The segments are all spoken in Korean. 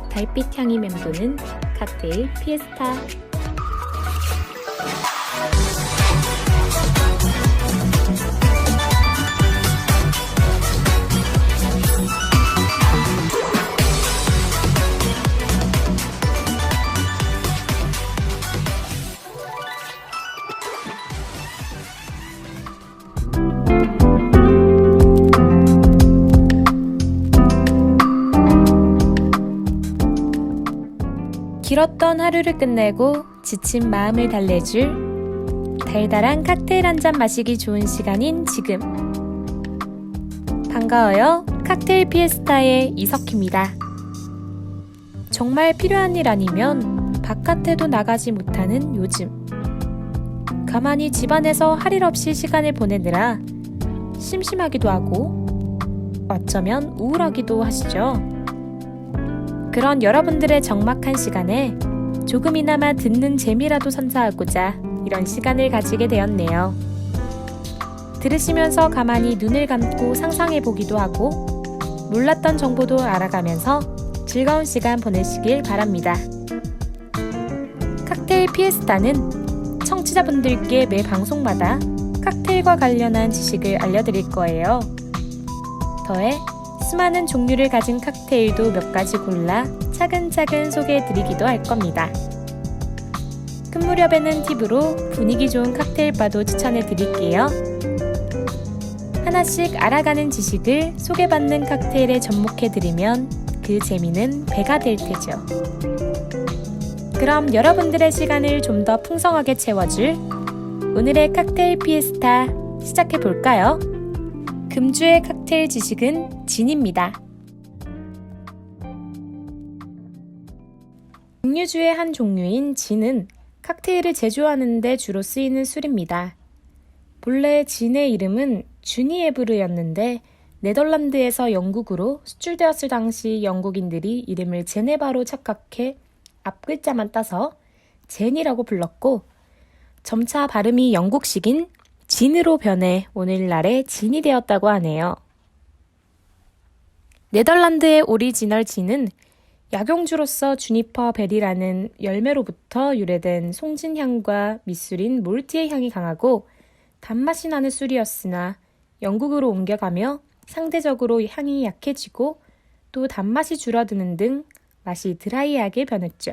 달빛 향이 맴도는 칵테일 피에스타. 길었던 하루를 끝내고 지친 마음을 달래줄 달달한 칵테일 한 잔 마시기 좋은 시간인 지금. 반가워요. 칵테일 피에스타의 이석희입니다. 정말 필요한 일 아니면 바깥에도 나가지 못하는 요즘. 가만히 집안에서 할 일 없이 시간을 보내느라 심심하기도 하고 어쩌면 우울하기도 하시죠. 그런 여러분들의 적막한 시간에 조금이나마 듣는 재미라도 선사하고자 이런 시간을 가지게 되었네요. 들으시면서 가만히 눈을 감고 상상해보기도 하고 몰랐던 정보도 알아가면서 즐거운 시간 보내시길 바랍니다. 칵테일 피에스타는 청취자분들께 매 방송마다 칵테일과 관련한 지식을 알려드릴 거예요. 더해 수많은 종류를 가진 칵테일도 몇 가지 골라 차근차근 소개해드리기도 할 겁니다. 큰 무렵에는 팁으로 분위기 좋은 칵테일바도 추천해드릴게요. 하나씩 알아가는 지식을 소개받는 칵테일에 접목해드리면 그 재미는 배가 될 테죠. 그럼 여러분들의 시간을 좀 더 풍성하게 채워줄 오늘의 칵테일 피에스타 시작해볼까요? 금주의 칵테일 지식은 진입니다. 증류주의 한 종류인 진은 칵테일을 제조하는 데 주로 쓰이는 술입니다. 본래 진의 이름은 주니에브르였는데 네덜란드에서 영국으로 수출되었을 당시 영국인들이 이름을 제네바로 착각해 앞글자만 따서 젠이라고 불렀고 점차 발음이 영국식인 진으로 변해 오늘날의 진이 되었다고 하네요. 네덜란드의 오리지널 진은 약용주로서 주니퍼 베리라는 열매로부터 유래된 송진향과 밑술인 몰트의 향이 강하고 단맛이 나는 술이었으나 영국으로 옮겨가며 상대적으로 향이 약해지고 또 단맛이 줄어드는 등 맛이 드라이하게 변했죠.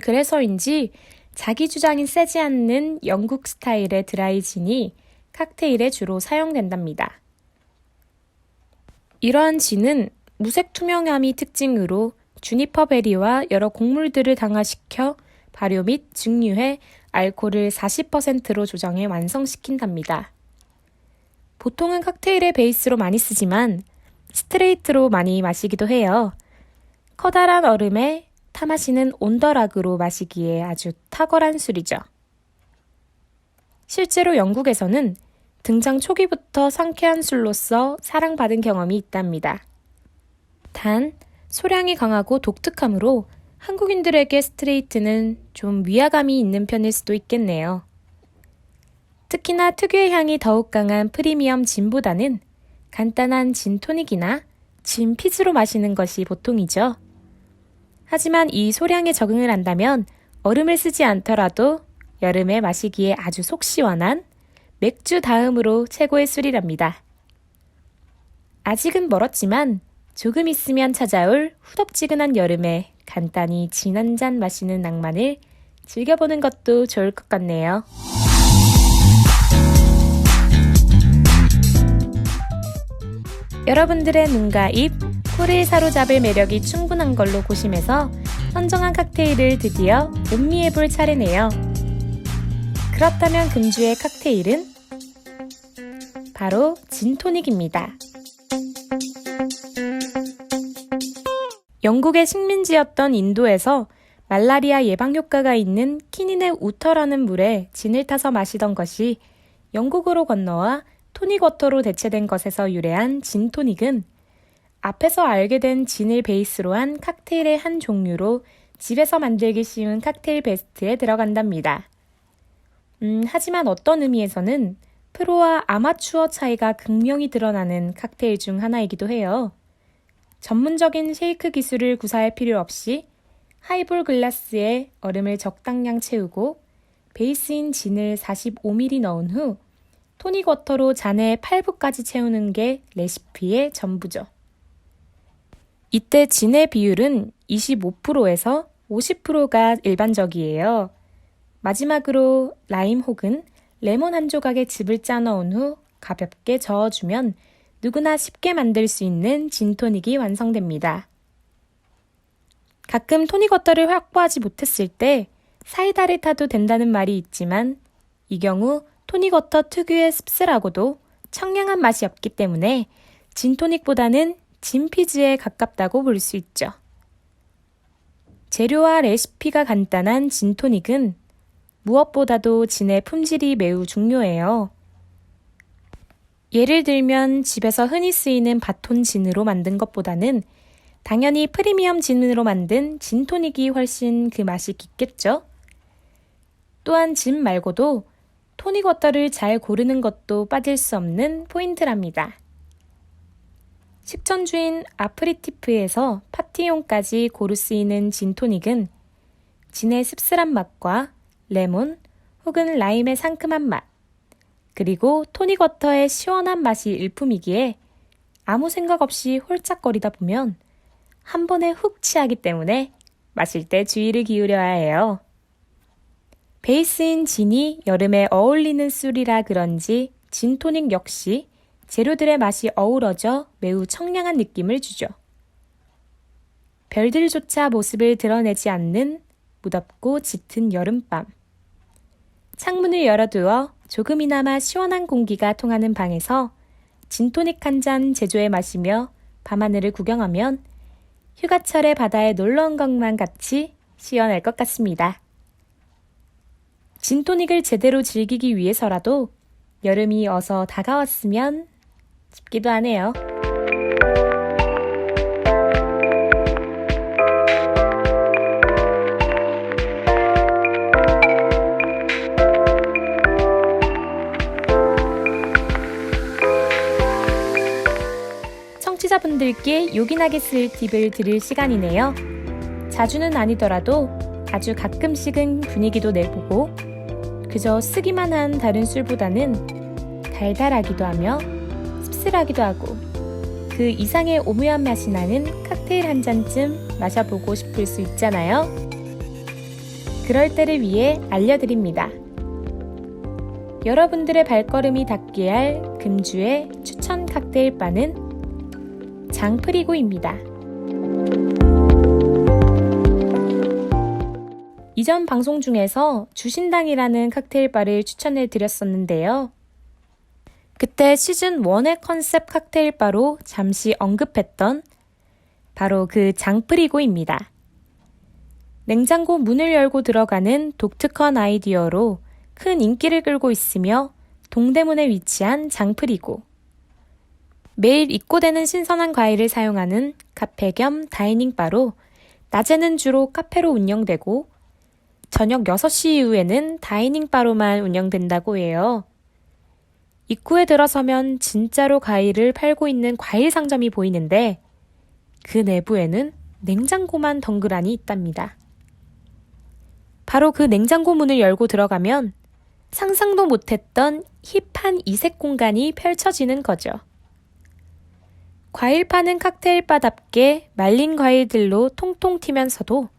그래서인지 자기 주장이 세지 않는 영국 스타일의 드라이 진이 칵테일에 주로 사용된답니다. 이러한 진은 무색 투명함이 특징으로 주니퍼 베리와 여러 곡물들을 당화시켜 발효 및 증류해 알코올을 40%로 조정해 완성시킨답니다. 보통은 칵테일의 베이스로 많이 쓰지만 스트레이트로 많이 마시기도 해요. 커다란 얼음에 타마시는 온더락으로 마시기에 아주 탁월한 술이죠. 실제로 영국에서는 등장 초기부터 상쾌한 술로서 사랑받은 경험이 있답니다. 단, 소량이 강하고 독특하므로 한국인들에게 스트레이트는 좀 위화감이 있는 편일 수도 있겠네요. 특히나 특유의 향이 더욱 강한 프리미엄 진보다는 간단한 진 토닉이나 진 피즈로 마시는 것이 보통이죠. 하지만 이 소량에 적응을 한다면 얼음을 쓰지 않더라도 여름에 마시기에 아주 속 시원한 맥주 다음으로 최고의 술이랍니다. 아직은 멀었지만 조금 있으면 찾아올 후덥지근한 여름에 간단히 진 한 잔 마시는 낭만을 즐겨보는 것도 좋을 것 같네요. 여러분들의 눈과 입, 코를 사로잡을 매력이 충분한 걸로 고심해서 선정한 칵테일을 드디어 음미해볼 차례네요. 그렇다면 금주의 칵테일은 바로 진토닉입니다. 영국의 식민지였던 인도에서 말라리아 예방 효과가 있는 키닌의 우터라는 물에 진을 타서 마시던 것이 영국으로 건너와 토닉워터로 대체된 것에서 유래한 진토닉은 앞에서 알게 된 진을 베이스로 한 칵테일의 한 종류로 집에서 만들기 쉬운 칵테일 베스트에 들어간답니다. 하지만 어떤 의미에서는 프로와 아마추어 차이가 극명히 드러나는 칵테일 중 하나이기도 해요. 전문적인 쉐이크 기술을 구사할 필요 없이 하이볼 글라스에 얼음을 적당량 채우고 베이스인 진을 45ml 넣은 후 토닉 워터로 잔에 8부까지 채우는 게 레시피의 전부죠. 이때 진의 비율은 25%에서 50%가 일반적이에요. 마지막으로 라임 혹은 레몬 한 조각의 즙을 짜 넣은 후 가볍게 저어주면 누구나 쉽게 만들 수 있는 진토닉이 완성됩니다. 가끔 토닉 워터를 확보하지 못했을 때 사이다를 타도 된다는 말이 있지만 이 경우 토닉 워터 특유의 씁쓸하고도 청량한 맛이 없기 때문에 진토닉보다는 진피즈에 가깝다고 볼 수 있죠. 재료와 레시피가 간단한 진토닉은 무엇보다도 진의 품질이 매우 중요해요. 예를 들면 집에서 흔히 쓰이는 바톤 진으로 만든 것보다는 당연히 프리미엄 진으로 만든 진토닉이 훨씬 그 맛이 깊겠죠? 또한 진 말고도 토닉 워터를 잘 고르는 것도 빠질 수 없는 포인트랍니다. 식전주인 아프리티프에서 파티용까지 고루 쓰이는 진토닉은 진의 씁쓸한 맛과 레몬 혹은 라임의 상큼한 맛, 그리고 토닉 워터의 시원한 맛이 일품이기에 아무 생각 없이 홀짝거리다 보면 한 번에 훅 취하기 때문에 마실 때 주의를 기울여야 해요. 베이스인 진이 여름에 어울리는 술이라 그런지 진토닉 역시 재료들의 맛이 어우러져 매우 청량한 느낌을 주죠. 별들조차 모습을 드러내지 않는 무덥고 짙은 여름밤. 창문을 열어두어 조금이나마 시원한 공기가 통하는 방에서 진토닉 한 잔 제조해 마시며 밤하늘을 구경하면 휴가철에 바다에 놀러 온 것만 같이 시원할 것 같습니다. 진토닉을 제대로 즐기기 위해서라도 여름이 어서 다가왔으면 싶기도 하네요. 청취자분들께 요긴하게 쓸 팁을 드릴 시간이네요. 자주는 아니더라도 아주 가끔씩은 분위기도 내보고 그저 쓰기만 한 다른 술보다는 달달하기도 하며 씁쓸하기도 하고 그 이상의 오묘한 맛이 나는 칵테일 한 잔쯤 마셔보고 싶을 수 있잖아요. 그럴 때를 위해 알려드립니다. 여러분들의 발걸음이 닿게 할 금주의 추천 칵테일 바는 장프리고입니다. 이전 방송 중에서 주신당이라는 칵테일 바를 추천해 드렸었는데요. 그때 시즌 1의 컨셉 칵테일 바로 잠시 언급했던 바로 그 장프리고입니다. 냉장고 문을 열고 들어가는 독특한 아이디어로 큰 인기를 끌고 있으며 동대문에 위치한 장프리고. 매일 입고되는 신선한 과일을 사용하는 카페 겸 다이닝 바로 낮에는 주로 카페로 운영되고 저녁 6시 이후에는 다이닝 바로만 운영된다고 해요. 입구에 들어서면 진짜로 과일을 팔고 있는 과일 상점이 보이는데 그 내부에는 냉장고만 덩그라니 있답니다. 바로 그 냉장고 문을 열고 들어가면 상상도 못했던 힙한 이색 공간이 펼쳐지는 거죠. 과일 파는 칵테일 바답게 말린 과일들로 통통 튀면서도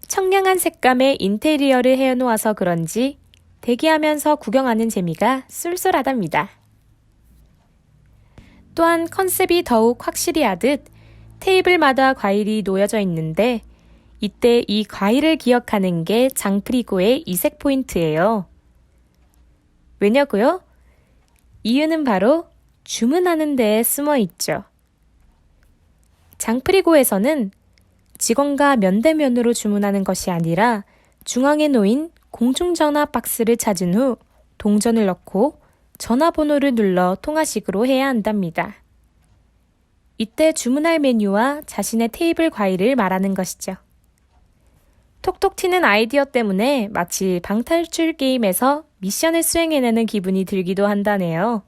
청량한 색감의 인테리어를 해놓아서 그런지 대기하면서 구경하는 재미가 쏠쏠하답니다. 또한 컨셉이 더욱 확실히 하듯 테이블마다 과일이 놓여져 있는데 이때 이 과일을 기억하는 게 장프리고의 이색 포인트예요. 왜냐고요? 이유는 바로 주문하는 데에 숨어 있죠. 장프리고에서는 직원과 면대면으로 주문하는 것이 아니라 중앙에 놓인 공중전화 박스를 찾은 후 동전을 넣고 전화번호를 눌러 통화식으로 해야 한답니다. 이때 주문할 메뉴와 자신의 테이블 과일을 말하는 것이죠. 톡톡 튀는 아이디어 때문에 마치 방탈출 게임에서 미션을 수행해내는 기분이 들기도 한다네요.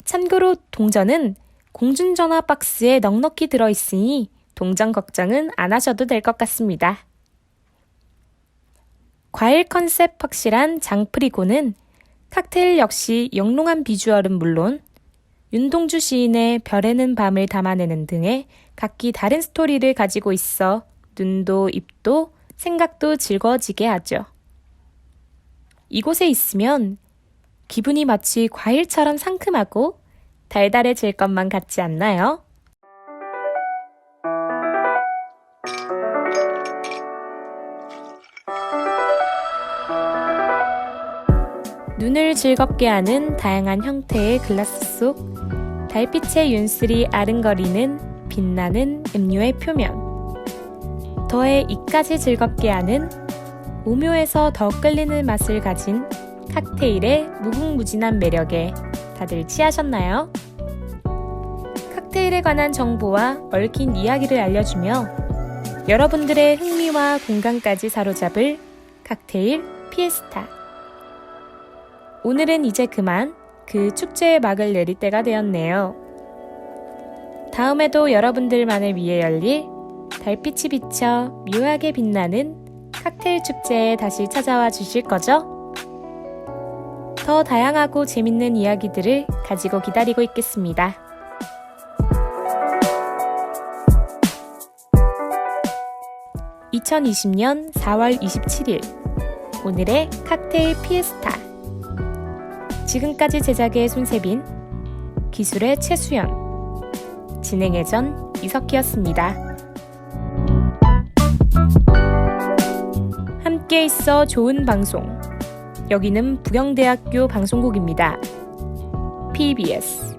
참고로 동전은 공중전화 박스에 넉넉히 들어있으니 동전 걱정은 안 하셔도 될 것 같습니다. 과일 컨셉 확실한 장프리고는 칵테일 역시 영롱한 비주얼은 물론 윤동주 시인의 별에는 밤을 담아내는 등의 각기 다른 스토리를 가지고 있어 눈도 입도 생각도 즐거워지게 하죠. 이곳에 있으면 기분이 마치 과일처럼 상큼하고 달달해질 것만 같지 않나요? 눈을 즐겁게 하는 다양한 형태의 글라스 속 달빛의 윤슬이 아른거리는 빛나는 음료의 표면. 더해 이까지 즐겁게 하는 오묘해서 더 끌리는 맛을 가진 칵테일의 무궁무진한 매력에 다들 취하셨나요? 칵테일에 관한 정보와 얽힌 이야기를 알려주며 여러분들의 흥미와 공감까지 사로잡을 칵테일 피에스타. 오늘은 이제 그만 그 축제의 막을 내릴 때가 되었네요. 다음에도 여러분들만을 위해 열릴 달빛이 비쳐 묘하게 빛나는 칵테일 축제에 다시 찾아와 주실 거죠? 더 다양하고 재밌는 이야기들을 가지고 기다리고 있겠습니다. (2020년 4월 27일) 오늘의 칵테일 피에스타. 지금까지 제작의 손세빈, 기술의 최수연, 진행의 전 이석희였습니다. 함께 있어 좋은 방송. 여기는 부경대학교 방송국입니다. PBS